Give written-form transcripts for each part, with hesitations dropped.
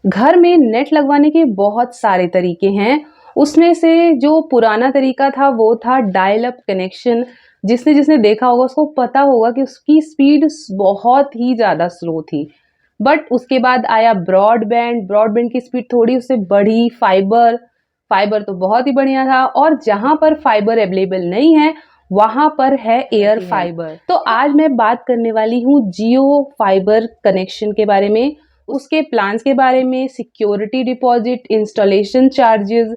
घर में नेट लगवाने के बहुत सारे तरीके हैं। उसमें से जो पुराना तरीका था वो था डायल अप कनेक्शन। जिसने जिसने देखा होगा उसको पता होगा कि उसकी स्पीड बहुत ही ज़्यादा स्लो थी। बट उसके बाद आया ब्रॉडबैंड। ब्रॉडबैंड की स्पीड थोड़ी उससे बढ़ी। फाइबर फाइबर तो बहुत ही बढ़िया था। और जहाँ पर फाइबर अवेलेबल नहीं है वहाँ पर है एयर फाइबर। तो आज मैं बात करने वाली हूँ जियो फाइबर कनेक्शन के बारे में, उसके प्लान्स के बारे में, सिक्योरिटी डिपॉजिट, इंस्टॉलेशन चार्जेस,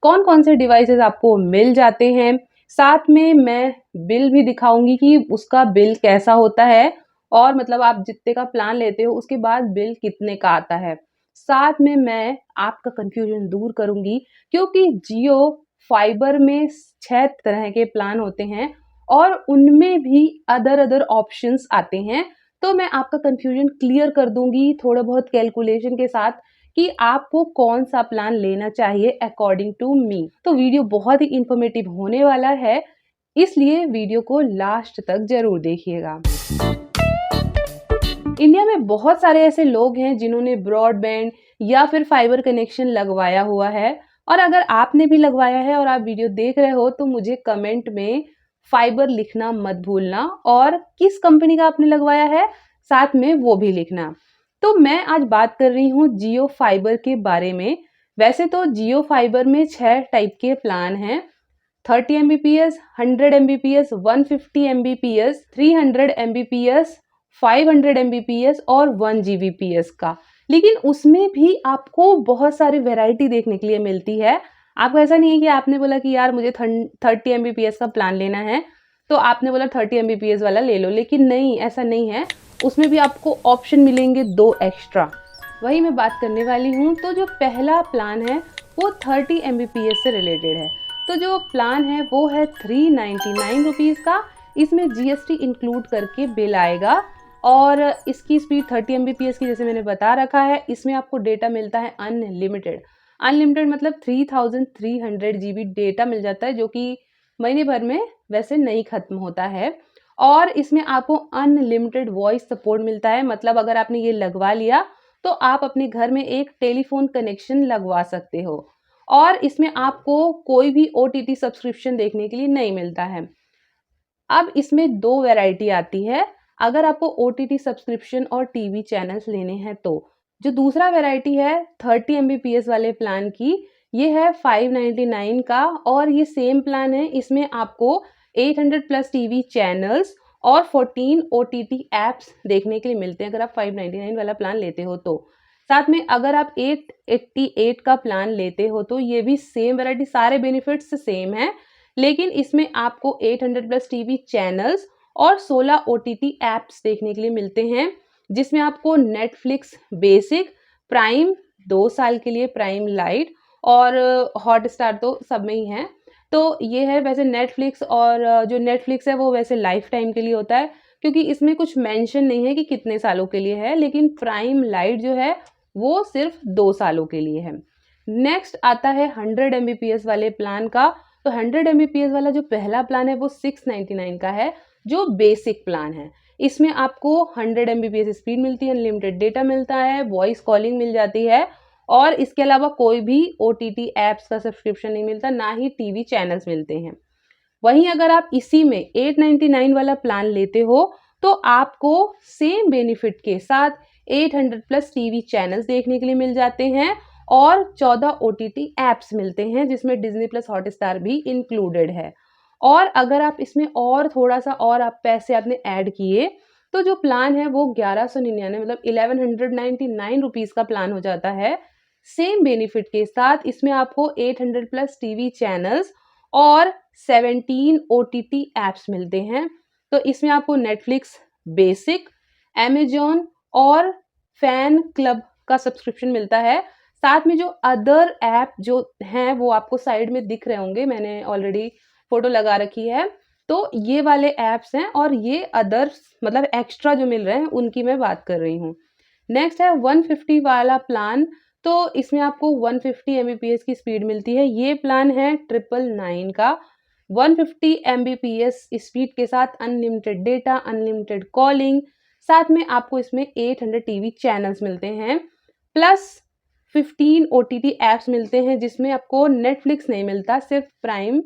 कौन कौन से डिवाइसेस आपको मिल जाते हैं। साथ में मैं बिल भी दिखाऊंगी कि उसका बिल कैसा होता है और मतलब आप जितने का प्लान लेते हो उसके बाद बिल कितने का आता है। साथ में मैं आपका कंफ्यूजन दूर करूंगी क्योंकि जियो फाइबर में 6 तरह के प्लान होते हैं और उनमें भी अदर अदर ऑप्शंस आते हैं। तो मैं आपका कंफ्यूजन क्लियर कर दूंगी थोड़ा बहुत कैलकुलेशन के साथ कि आपको कौन सा प्लान लेना चाहिए अकॉर्डिंग टू मी। तो वीडियो बहुत ही इंफॉर्मेटिव होने वाला है, इसलिए वीडियो को लास्ट तक जरूर देखिएगा। इंडिया में बहुत सारे ऐसे लोग हैं जिन्होंने ब्रॉडबैंड या फिर फाइबर कनेक्शन लगवाया हुआ है। और अगर आपने भी लगवाया है और आप वीडियो देख रहे हो तो मुझे कमेंट में फाइबर लिखना मत भूलना और किस कंपनी का आपने लगवाया है साथ में वो भी लिखना। तो मैं आज बात कर रही हूँ जियो फाइबर के बारे में। वैसे तो जियो फाइबर में 6 टाइप के प्लान हैं। 30 Mbps, 100 Mbps, 150 Mbps, 300 Mbps, 500 Mbps और 1 Gbps का। लेकिन उसमें भी आपको बहुत सारी वैरायटी देखने के लिए मिलती है। आपको ऐसा नहीं है कि आपने बोला कि यार मुझे 30 Mbps का प्लान लेना है तो आपने बोला 30 Mbps वाला ले लो, लेकिन नहीं, ऐसा नहीं है। उसमें भी आपको ऑप्शन मिलेंगे 2 एक्स्ट्रा। वही मैं बात करने वाली हूँ। तो जो पहला प्लान है वो 30 Mbps से रिलेटेड है। तो जो प्लान है वो है 399 रुपीज़ का। इसमें जीएसटी इंक्लूड करके बिल आएगा और इसकी स्पीड 30 Mbps की जैसे मैंने बता रखा है। इसमें आपको डेटा मिलता है अनलिमिटेड। अनलिमिटेड मतलब 3300 GB डेटा मिल जाता है जो कि महीने भर में वैसे नहीं खत्म होता है। और इसमें आपको अनलिमिटेड वॉइस सपोर्ट मिलता है। मतलब अगर आपने ये लगवा लिया तो आप अपने घर में एक टेलीफोन कनेक्शन लगवा सकते हो और इसमें आपको कोई भी ओटीटी सब्सक्रिप्शन देखने के लिए नहीं मिलता है। अब इसमें 2 वैरायटी आती है अगर आपको ओटीटी सब्सक्रिप्शन और टीवी चैनल्स लेने हैं तो। जो दूसरा वैरायटी है 30 Mbps वाले प्लान की, ये है 599 का और ये सेम प्लान है। इसमें आपको 800 प्लस टीवी चैनल्स और 14 ओटीटी एप्स देखने के लिए मिलते हैं अगर आप 599 वाला प्लान लेते हो तो। साथ में अगर आप 888 का प्लान लेते हो तो ये भी सेम वैरायटी, सारे बेनिफिट्स सेम है, लेकिन इसमें आपको 800 प्लस टीवी चैनल्स और 16 ओटीटी एप्स देखने के लिए मिलते हैं जिसमें आपको नेटफ्लिक्स बेसिक, प्राइम 2 साल के लिए, प्राइम लाइट और हॉटस्टार तो सब में ही है। तो ये है। वैसे नेटफ्लिक्स और जो नेटफ्लिक्स है वो वैसे लाइफ टाइम के लिए होता है क्योंकि इसमें कुछ मेंशन नहीं है कि कितने सालों के लिए है, लेकिन प्राइम लाइट जो है वो सिर्फ 2 सालों के लिए है। नेक्स्ट आता है 100 Mbps वाले प्लान का। तो 100 Mbps वाला जो पहला प्लान है वो 699 का है जो बेसिक प्लान है। इसमें आपको 100 Mbps स्पीड मिलती है, अनलिमिटेड डेटा मिलता है, वॉइस कॉलिंग मिल जाती है और इसके अलावा कोई भी ओटीटी एप्स का सब्सक्रिप्शन नहीं मिलता, ना ही टीवी चैनल्स मिलते हैं। वहीं अगर आप इसी में 899 वाला प्लान लेते हो तो आपको सेम बेनिफिट के साथ 800 प्लस टीवी चैनल्स देखने के लिए मिल जाते हैं और 14 ओटीटी एप्स मिलते हैं जिसमें डिज्नी प्लस हॉटस्टार भी इंक्लूडेड है। और अगर आप इसमें और थोड़ा सा और आप पैसे आपने ऐड किए तो जो प्लान है वो 1199 मतलब 1199 रुपीज़ का प्लान हो जाता है सेम बेनिफिट के साथ। इसमें आपको 800 प्लस टीवी चैनल्स और 17 ओटीटी एप्स मिलते हैं। तो इसमें आपको नेटफ्लिक्स बेसिक, अमेजॉन और फैन क्लब का सब्सक्रिप्शन मिलता है। साथ में जो अदर ऐप जो हैं वो आपको साइड में दिख रहे होंगे, मैंने ऑलरेडी फोटो लगा रखी है। तो ये वाले ऐप्स हैं और ये अदर्स मतलब एक्स्ट्रा जो मिल रहे हैं उनकी मैं बात कर रही हूँ। नेक्स्ट है 150 वाला प्लान। तो इसमें आपको 150 Mbps की स्पीड मिलती है। ये प्लान है 999 का। 150 Mbps स्पीड के साथ अनलिमिटेड डेटा, अनलिमिटेड कॉलिंग, साथ में आपको इसमें 800 टीवी चैनल्स मिलते हैं प्लस 15 OTT ऐप्स मिलते हैं जिसमें आपको नेटफ्लिक्स नहीं मिलता, सिर्फ प्राइम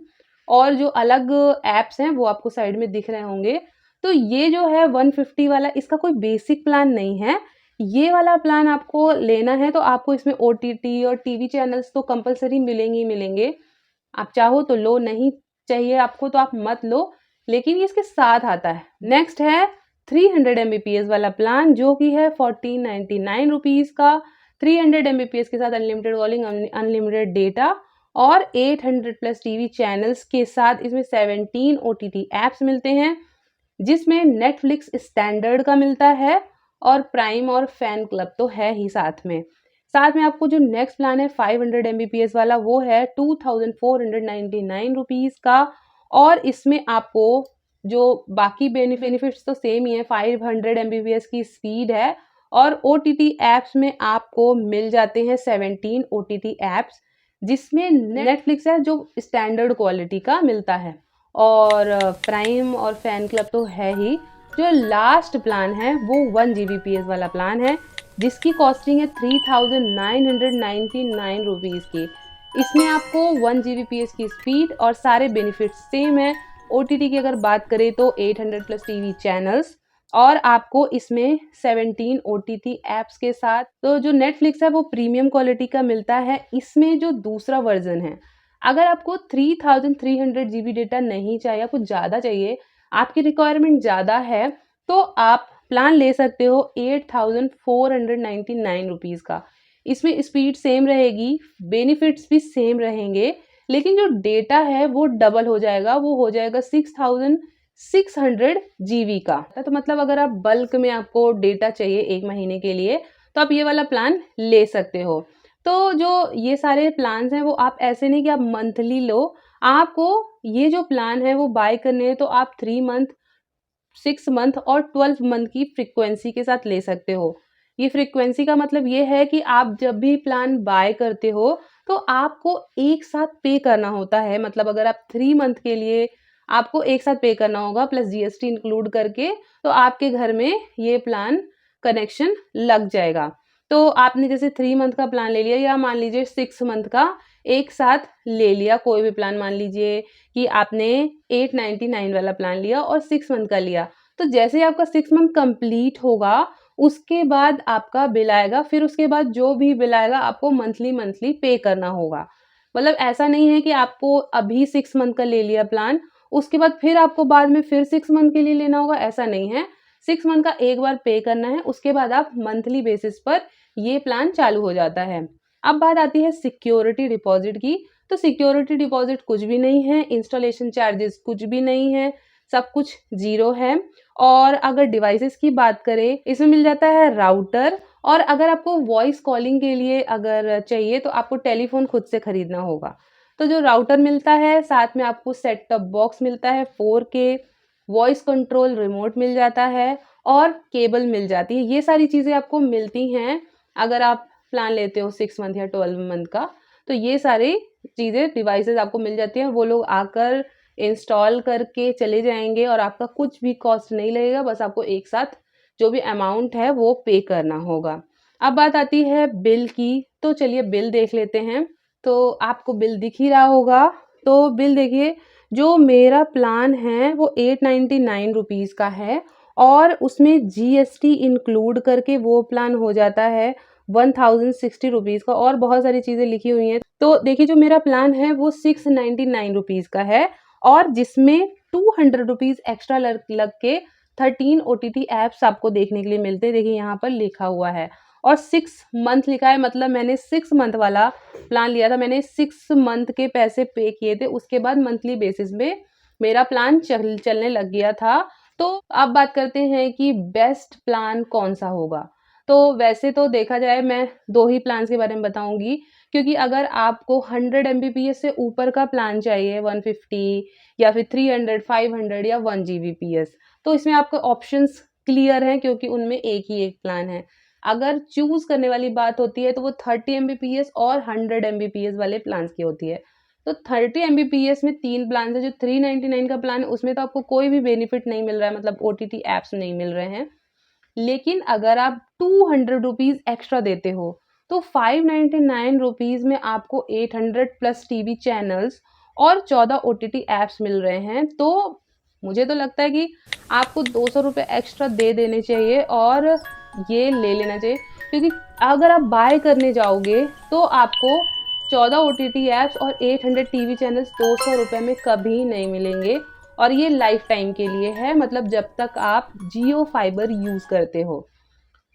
और जो अलग ऐप्स हैं वो आपको साइड में दिख रहे होंगे। तो ये जो है 150 वाला इसका कोई बेसिक प्लान नहीं है। ये वाला प्लान आपको लेना है तो आपको इसमें OTT और टीवी चैनल्स तो कंपल्सरी मिलेंगे ही मिलेंगे। आप चाहो तो लो, नहीं चाहिए आपको तो आप मत लो, लेकिन ये इसके साथ आता है। नेक्स्ट है 300 MBPS वाला प्लान जो कि है 1499 रुपीज़ का। 300 MBPS के साथ अनलिमिटेड कॉलिंग, अनलिमिटेड डेटा और 800 प्लस टीवी चैनल्स के साथ इसमें 17 OTT ऐप्स मिलते हैं जिसमें नेटफ्लिक्स स्टैंडर्ड का मिलता है और प्राइम और फैन क्लब तो है ही साथ में। साथ में आपको जो नेक्स्ट प्लान है 500 MBPS वाला वो है 2499 रुपीज़ का और इसमें आपको जो बाकी बेनिफिट्स तो सेम ही है। 500 MBPS की स्पीड है और OTT ऐप्स में आपको मिल जाते हैं 17 OTT ऐप्स जिसमें नेटफ्लिक्स है जो स्टैंडर्ड क्वालिटी का मिलता है और प्राइम और फैन क्लब तो है ही। जो लास्ट प्लान है वो 1 GBPS वाला प्लान है जिसकी कॉस्टिंग है 3999 रुपीज़ की। इसमें आपको 1 GBPS की स्पीड और सारे बेनिफिट्स सेम है। OTT की अगर बात करें तो 800 प्लस टीवी चैनल्स और आपको इसमें 17 OTT ऐप्स के साथ। तो जो नेटफ्लिक्स है वो प्रीमियम क्वालिटी का मिलता है। इसमें जो दूसरा वर्जन है, अगर आपको 3300 GB डेटा नहीं चाहिए, कुछ ज़्यादा चाहिए, आपकी रिक्वायरमेंट ज़्यादा है, तो आप प्लान ले सकते हो 8499 रुपीज़ का। इसमें स्पीड सेम रहेगी, बेनिफिट्स भी सेम रहेंगे, लेकिन जो डेटा है वो डबल हो जाएगा, वो हो जाएगा 6600 GB का। तो मतलब अगर आप बल्क में आपको डेटा चाहिए 1 महीने के लिए तो आप ये वाला प्लान ले सकते हो। तो जो ये सारे प्लान्स हैं वो आप ऐसे नहीं कि आप मंथली लो, आपको ये जो प्लान है वो बाय करने हैं तो आप 3 मंथ, 6 मंथ और 12 मंथ की फ्रीक्वेंसी के साथ ले सकते हो। ये फ्रीक्वेंसी का मतलब ये है कि आप जब भी प्लान बाय करते हो तो आपको एक साथ पे करना होता है। मतलब अगर आप 3 मंथ के लिए आपको एक साथ पे करना होगा प्लस GST इंक्लूड करके, तो आपके घर में ये प्लान कनेक्शन लग जाएगा। तो आपने जैसे 3 मंथ का प्लान ले लिया या मान लीजिए 6 मंथ का एक साथ ले लिया, कोई भी प्लान मान लीजिए कि आपने 899 वाला प्लान लिया और 6 मंथ का लिया, तो जैसे ही आपका 6 मंथ कंप्लीट होगा उसके बाद आपका बिल आएगा। फिर उसके बाद जो भी बिल आएगा आपको मंथली पे करना होगा। मतलब ऐसा नहीं है कि आपको अभी 6 मंथ का ले लिया प्लान, उसके बाद फिर आपको बाद में फिर 6 मंथ के लिए लेना होगा, ऐसा नहीं है। 6 मंथ का एक बार पे करना है, उसके बाद आप मंथली बेसिस पर ये प्लान चालू हो जाता है। अब बात आती है सिक्योरिटी डिपॉजिट की। तो सिक्योरिटी डिपॉजिट कुछ भी नहीं है, इंस्टॉलेशन चार्जेस कुछ भी नहीं है, सब कुछ ज़ीरो है। और अगर डिवाइसेस की बात करें, इसमें मिल जाता है राउटर और अगर आपको वॉइस कॉलिंग के लिए अगर चाहिए तो आपको टेलीफोन खुद से खरीदना होगा। तो जो राउटर मिलता है, साथ में आपको सेट टॉप बॉक्स मिलता है 4K, वॉइस कंट्रोल रिमोट मिल जाता है और केबल मिल जाती है। ये सारी चीज़ें आपको मिलती हैं अगर आप प्लान लेते हो 6 मंथ या 12 मंथ का। तो ये सारी चीज़ें डिवाइसेस आपको मिल जाती हैं, वो लोग आकर इंस्टॉल करके चले जाएंगे और आपका कुछ भी कॉस्ट नहीं लगेगा, बस आपको एक साथ जो भी अमाउंट है वो पे करना होगा। अब बात आती है बिल की, तो चलिए बिल देख लेते हैं। तो आपको बिल दिख ही रहा होगा। तो बिल देखिए, जो मेरा प्लान है वो 899 रुपीज़ का है और उसमें GST इंक्लूड करके वो प्लान हो जाता है 1060 रुपीज़ का और बहुत सारी चीज़ें लिखी हुई हैं। तो देखिए जो मेरा प्लान है वो 699 रुपीज़ का है और जिसमें 200 रुपीज़ एक्स्ट्रा लग के 13 OTT ऐप्स आपको देखने के लिए मिलते हैं। देखिए यहाँ पर लिखा हुआ है और 6 मंथ लिखा है, मतलब मैंने 6 मंथ वाला प्लान लिया था, मैंने 6 मंथ के पैसे पे किए थे, उसके बाद मंथली बेसिस में मेरा प्लान चलने लग गया था। तो अब बात करते हैं कि बेस्ट प्लान कौन सा होगा। तो वैसे तो देखा जाए मैं 2 ही प्लान्स के बारे में बताऊंगी, क्योंकि अगर आपको 100 MBPS से ऊपर का प्लान चाहिए 150 या फिर 300, 500 या 1 GBPS, तो इसमें आपके ऑप्शंस क्लियर हैं क्योंकि उनमें एक ही एक प्लान है। अगर चूज करने वाली बात होती है तो वो 30 MBPS और 100 MBPS वाले प्लान्स की होती है। तो 30 MBPS में 3 प्लान है। जो 399 का प्लान है उसमें तो आपको कोई भी बेनिफिट नहीं मिल रहा है, मतलब OTT ऐप्स नहीं मिल रहे हैं। लेकिन अगर आप 200 रुपीज़ एक्स्ट्रा देते हो तो 599 रुपीज़ में आपको 800 प्लस टीवी चैनल्स और 14 ओटीटी ऐप्स मिल रहे हैं। तो मुझे तो लगता है कि आपको 200 रुपये एक्स्ट्रा दे देने चाहिए और ये ले लेना चाहिए, क्योंकि अगर आप बाय करने जाओगे तो आपको 14 ओटीटी ऐप्स और 800 टीवी चैनल्स 200 रुपये में कभी नहीं मिलेंगे, और ये लाइफ टाइम के लिए है, मतलब जब तक आप जियो फाइबर यूज़ करते हो।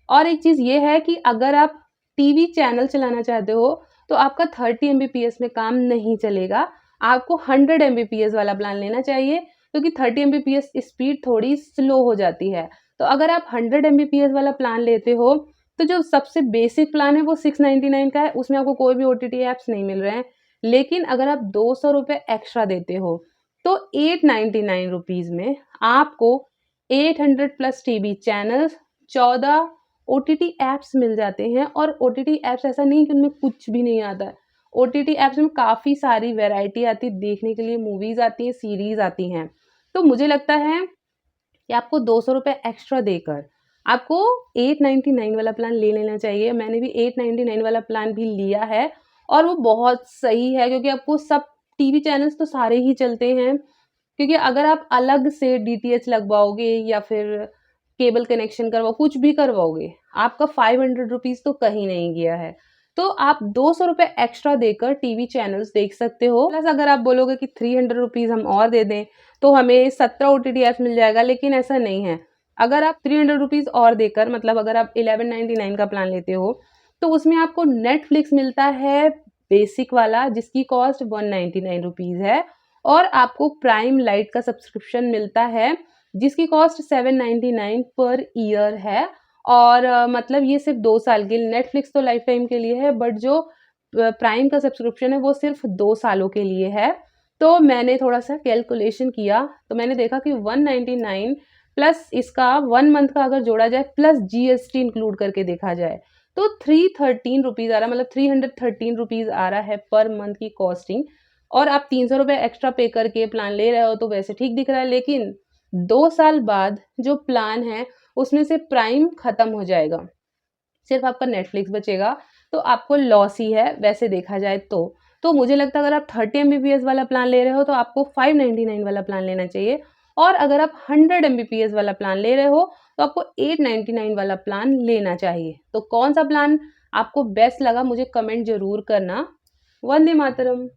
और एक चीज़ ये है कि अगर आप टीवी चैनल चलाना चाहते हो तो आपका 30 एमबीपीएस में काम नहीं चलेगा, आपको 100 एमबीपीएस वाला प्लान लेना चाहिए, क्योंकि 30 एमबीपीएस स्पीड थोड़ी स्लो हो जाती है। तो अगर आप 100 एमबीपीएस वाला प्लान लेते हो तो जो सबसे बेसिक प्लान है वो 699 का है, उसमें आपको कोई भी ओटीटी ऐप्स नहीं मिल रहे हैं। लेकिन अगर आप 200 रुपये एक्स्ट्रा देते हो तो 899 रुपीज़ में आपको 800 plus TV channels, 14 OTT apps मिल जाते हैं। और ओटीटी ऐप्स ऐसा नहीं कि उनमें कुछ भी नहीं आता है, ओटीटी ऐप्स में काफ़ी सारी वैरायटी आती है देखने के लिए, मूवीज़ आती हैं, सीरीज़ आती हैं। तो मुझे लगता है कि आपको 200 रुपये एक्स्ट्रा देकर आपको 899 वाला प्लान ले लेना चाहिए। मैंने भी 899 वाला प्लान भी लिया है और वो बहुत सही है, क्योंकि आपको सब टीवी चैनल्स तो सारे ही चलते हैं। क्योंकि अगर आप अलग से डीटीएच लगवाओगे या फिर केबल कनेक्शन करवाओ, कुछ भी करवाओगे, आपका 500 रुपीज़ तो कहीं नहीं गया है। तो आप 200 रुपये एक्स्ट्रा देकर टीवी चैनल्स देख सकते हो। प्लस अगर आप बोलोगे कि 300 रुपीज़ हम और दे दें तो हमें 17 ओटीटी ऐप्स मिल जाएगा, लेकिन ऐसा नहीं है। अगर आप 300 रुपीज़ और देकर, मतलब अगर आप 1199 का प्लान लेते हो तो उसमें आपको नेटफ्लिक्स मिलता है बेसिक वाला, जिसकी कॉस्ट 199 रुपीज़ है, और आपको प्राइम लाइट का सब्सक्रिप्शन मिलता है जिसकी कॉस्ट 799 पर ईयर है। और मतलब ये सिर्फ 2 साल के लिए, नेटफ्लिक्स तो लाइफ टाइम के लिए है, बट जो प्राइम का सब्सक्रिप्शन है वो सिर्फ 2 सालों के लिए है। तो मैंने थोड़ा सा कैलकुलेशन किया तो मैंने देखा कि 199 प्लस इसका 1 मंथ का अगर जोड़ा जाए प्लस जीएसटी इंक्लूड करके देखा जाए तो 313 रुपीज़ आ रहा है, मतलब 313 रुपीज़ आ रहा है पर मंथ की कॉस्टिंग। और आप 300 रुपये एक्स्ट्रा पे करके प्लान ले रहे हो तो वैसे ठीक दिख रहा है, लेकिन 2 साल बाद जो प्लान है उसमें से प्राइम खत्म हो जाएगा, सिर्फ आपका नेटफ्लिक्स बचेगा, तो आपको लॉस ही है वैसे देखा जाए तो। तो मुझे लगता है अगर आप 30 एमबीपीएस वाला प्लान ले रहे हो तो आपको 599 वाला प्लान लेना चाहिए, और अगर आप 100 एमबीपीएस वाला प्लान ले रहे हो तो आपको 899 वाला प्लान लेना चाहिए। तो कौन सा प्लान आपको बेस्ट लगा मुझे कमेंट जरूर करना। वंदे मातरम।